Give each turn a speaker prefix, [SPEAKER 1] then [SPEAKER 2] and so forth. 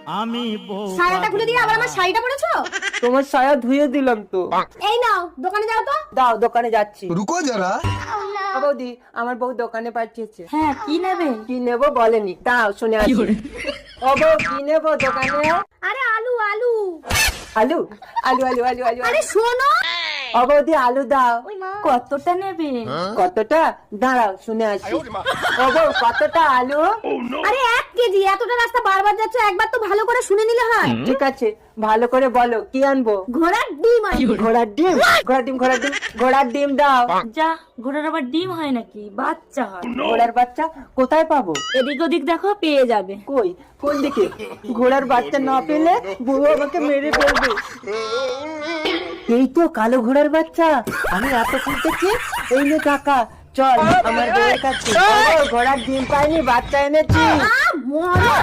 [SPEAKER 1] আমি বউ
[SPEAKER 2] সায়াটা খুলে দিয়ে আবার আমার শাড়িটা পরেছো?
[SPEAKER 3] তোমার সায়া ধুয়ে দিলাম তো।
[SPEAKER 2] এই নাও দোকানে যাও তো।
[SPEAKER 3] দাও, দোকানে যাচ্ছি।
[SPEAKER 4] रुको जरा।
[SPEAKER 3] বৌদি, আমার বউ দোকানে পাঠিয়েছে।
[SPEAKER 2] হ্যাঁ কি নেবে?
[SPEAKER 3] কি নেবো বলেনি, দাও শুনে আসি। ও বউ, কি নেবো দোকানে?
[SPEAKER 2] আরে আলু আলু।
[SPEAKER 3] আলু আলু আলু আলু আলু
[SPEAKER 2] আরে শোনো,
[SPEAKER 3] ও বৌদি, আলু দাও।
[SPEAKER 2] কতটা নেবে?
[SPEAKER 3] কতটা? দাঁড়াও শুনে আসি। ও বউ, কতটা আলু?
[SPEAKER 2] আরে 1 কেজি। এতটা রাস্তা বারবার যাচ্ছ, একবার তো ভালো করে শুনে নিলে হয়।
[SPEAKER 3] ঠিক আছে, ভালো করে বলো কি আনবো।
[SPEAKER 2] ঘোড়ার ডিম আছে।
[SPEAKER 3] ঘোড়ার ডিম? ঘোড়ার ডিম, ঘোড়ার ডিম, ঘোড়ার ডিম দাও।
[SPEAKER 2] যা, ঘোড়ার আবার ডিম হয় নাকি? বাচ্চা হয়।
[SPEAKER 3] ঘোড়ার বাচ্চা কোথায় পাবো?
[SPEAKER 2] এদিক ওদিক দেখো, পেয়ে যাবে।
[SPEAKER 3] কই, কোন দিকে? ঘোড়ার বাচ্চা না পেলে বউ আমাকে মেরে ফেলবে। এই তো কালো ঘোড়ার বাচ্চা, আমি এত খুঁজতেছি। এই নে টাকা, চল আমার বউয়ের কাছে। ও, ঘোড়ার ডিম পাইনি, বাচ্চা এনেছি।
[SPEAKER 2] মরো।